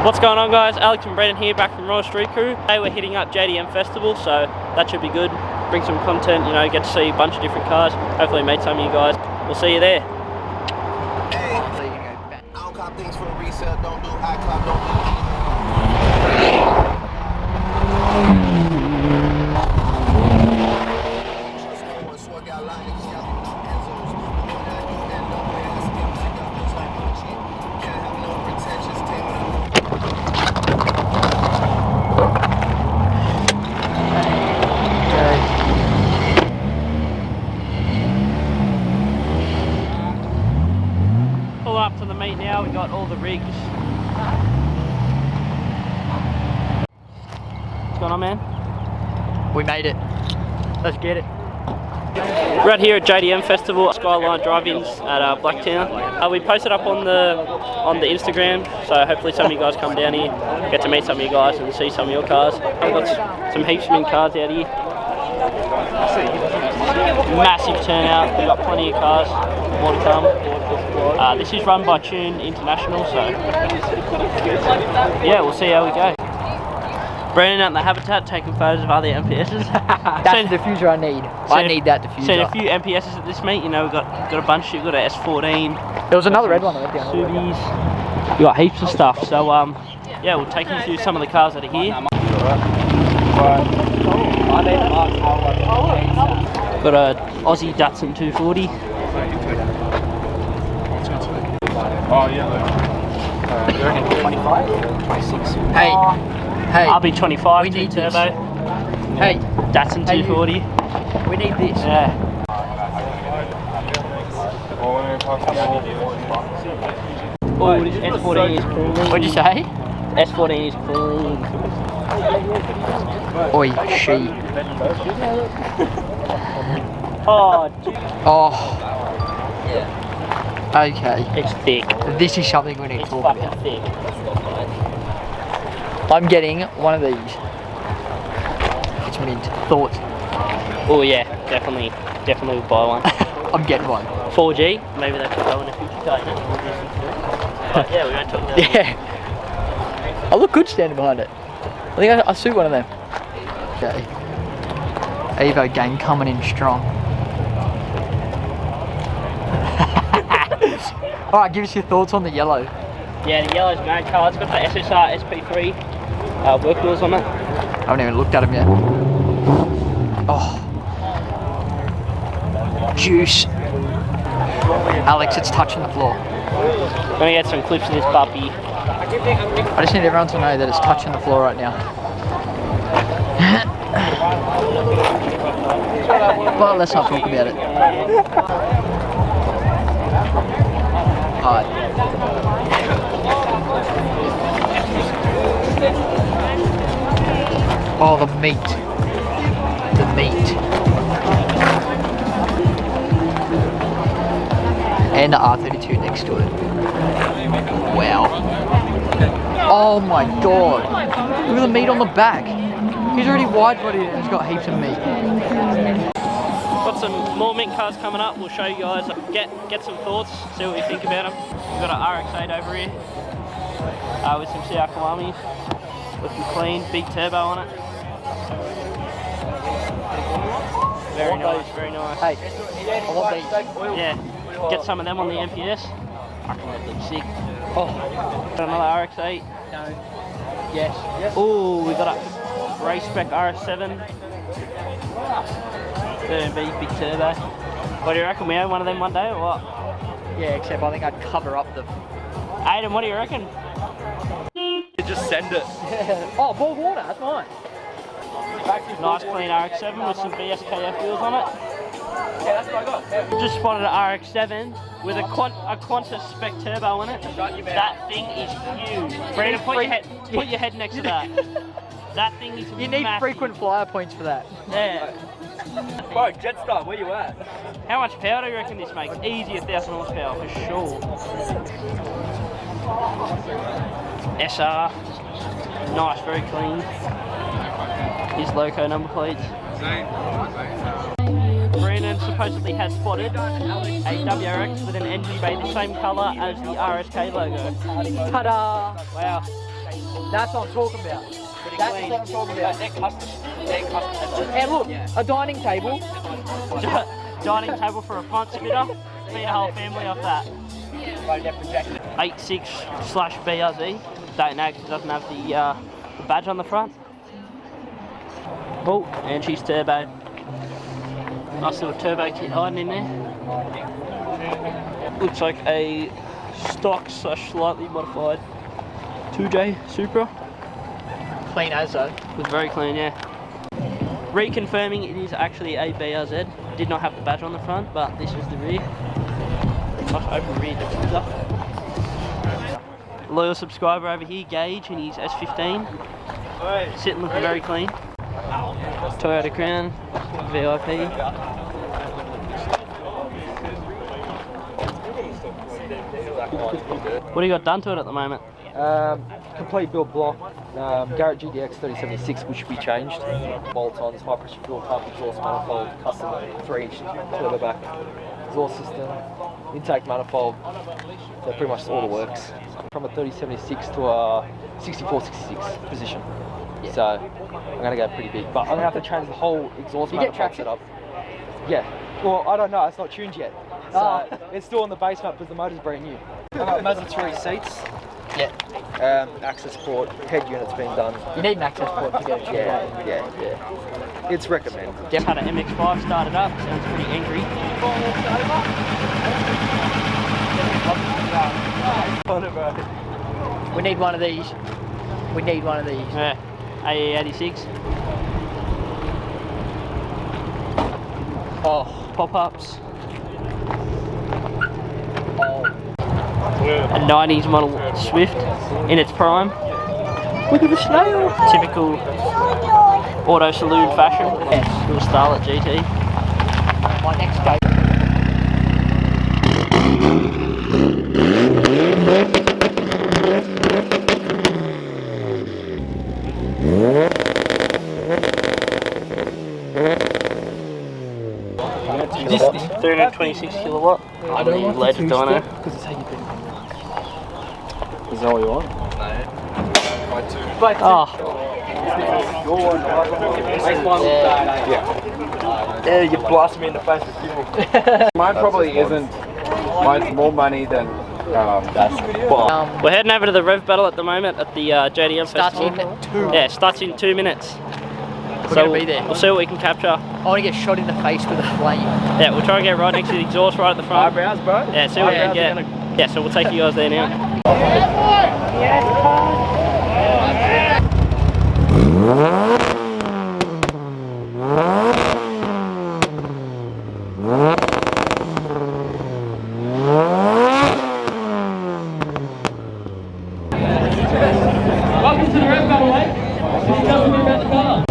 What's going on, guys? Alex and Brendan here, back from Royal Street Krew. Today we're hitting up JDM Festival, so that should be good. Bring some content, you know, get to see a bunch of different cars. Hopefully meet some of you guys. We'll see you there. Hey, I don't cop things for resale, don't do iCloud, don't Pull up to the meet now, we got all the rigs. What's going on, man? We made it. Let's get it. Right here at JDM Festival, Skyline Drive-ins at Blacktown. We posted up on the Instagram, so hopefully some of you guys come down here, get to meet some of you guys and see some of your cars. I've got some heaps of mint cars out here. Massive turnout, we've got plenty of cars, more to come. This is run by Tune International, so yeah, we'll see how we go. Brandon out in the Habitat taking photos of other MPSs. That's the diffuser I need. I need that diffuser. Seen a few MPSs at this meet, you know, we've got a bunch. We've got a S14. There was another red one that went down. Subies. We've got heaps of stuff, so yeah, we'll take you through some of the cars that are here. Got a Aussie Datsun 240. Oh yeah. You reckon 25? 26. Hey, RB25 we need turbo. Hey, Datsun 240. we need this. Yeah. Oh, this S14 is cool. What'd you say? S14 is cool. Oi, she. Oh, dude. Oh. Okay. It's thick. This is something we need to It's talk fucking about. thick. I'm getting one of these. It's mint. Thoughts? Oh yeah, definitely would buy one. I'm getting one. 4G, maybe they could go in a future car, you know? But yeah, we won't talk about that. Yeah. I look good standing behind it. I think I suit one of them. Okay. Evo gang coming in strong. Alright, give us your thoughts on the yellow. Yeah, the yellow's mad car. It's got the SSR SP3 work wheels on it. I haven't even looked at them yet. Oh. Juice. Alex, it's touching the floor. Gonna get some clips of this puppy. I just need everyone to know that it's touching the floor right now. But let's not talk about it. Alright. Oh, the meat. The meat. And the R32 next to it. Wow. Oh my god. Look at the meat on the back. He's already wide-bodied and he's got heaps of meat. Got some more mint cars coming up. We'll show you guys. Get some thoughts. See what you think about them. We've got an RX-8 over here with some CR Kiwamis. Looking clean. Big turbo on it. Very nice. Very nice. Hey, I want these. Yeah. Get some of them on the MPS. I can make them sick. Oh. Got another RX-8. No. Yes. Oh, we got a race spec RS7. Big turbo. What do you reckon? We own one of them one day or what? Yeah, except I think I'd cover up the... Aiden, what do you reckon? Just send it. Oh, boiled water, that's mine. Nice clean RX-7 with some BSKF wheels on it. Yeah, that's what I got. Just spotted an RX-7 with a Qantas spec turbo in it. That thing is huge. Brandon, put your head next to that. That thing is You need massive. frequent flyer points for that. Yeah. Bro, Jetstar, where you at? How much power do you reckon this makes? Easy 1,000 horsepower for sure. SR. Nice, very clean. His loco number plates. Brandon supposedly has spotted a WRX with an engine bay the same colour as the RSK logo. Ta-da! Wow. That's what I'm talking about. That's clean. what I'm talking about. They're custom. They're custom. And look, a dining table. Dining table for a front splitter. Feed a whole family off that. 86/BRZ. Don't know because it doesn't have the badge on the front. Oh, and she's turbo. Nice little turbo kit hiding in there. Looks like a stock / slightly modified 2J Supra. Clean as though. Looks very clean, yeah. Reconfirming it is actually a BRZ. Did not have the badge on the front, but this is the rear. Nice open rear diffuser. Loyal subscriber over here, Gage, in his S15. Sitting looking very clean. Toyota Crown, VIP. What do you got done to it at the moment? Complete build block, Garrett GDX 3076, which should be changed. Bolt-ons, high pressure fuel pump, exhaust manifold, custom 3-inch turbo back, exhaust system, intake manifold. So pretty much all the works. From a 3076 to a 6466 position. Yeah. So I'm gonna go pretty big, but I'm gonna have to change the whole exhaust manifold setup. Yeah. Well, I don't know. It's not tuned yet. So it's still on the basement because the motor's brand new. Mazda 3 seats. Yeah. Access port, head unit's been done. You need an access port to get it tuned. Yeah. It's recommended. Just had an MX-5 started up, sounds pretty angry. We need one of these. We need one of these. Yeah, AE86. Oh. Pop-ups. Oh. A 90s model Swift in its prime. Look at the snail! Typical auto saloon fashion. Yes. Little Starlet GT. My next day. This 326 kilowatt. I don't want the dyno. Because it's how you been. Is that what you want? Oh, Yeah, you blast me in the face with fuel. Mine probably isn't. Mine's more money than we're heading over to the Rev Battle at the moment at the JDM Starts Festival. in 2. Yeah, starts in 2 minutes. We're going to be there. We'll see what we can capture. I want to get shot in the face with a flame. Yeah, we'll try and get right next to the exhaust right at the front. Eyebrows, bro. Yeah, see what we can get. Yeah, so we'll take you guys there now. Welcome to the Rev Battle, mate. This is about the car.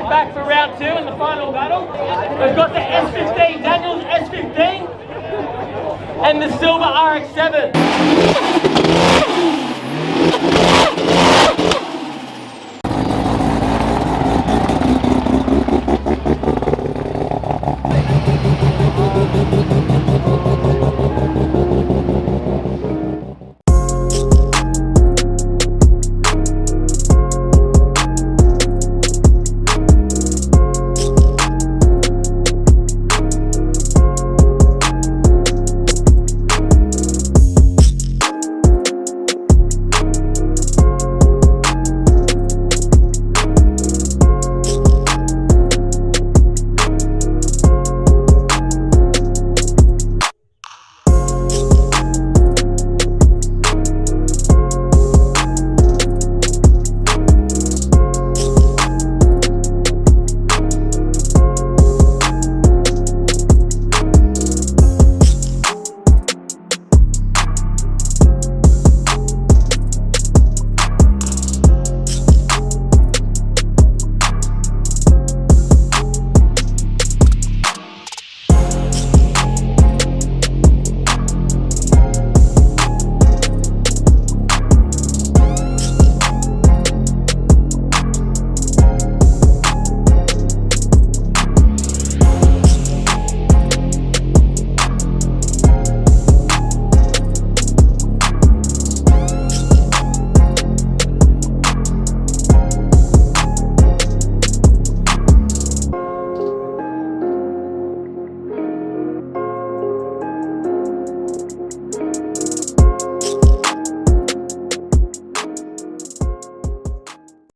Back for round 2 in the final battle. We've got the S15, Daniel's S15, and the silver RX-7.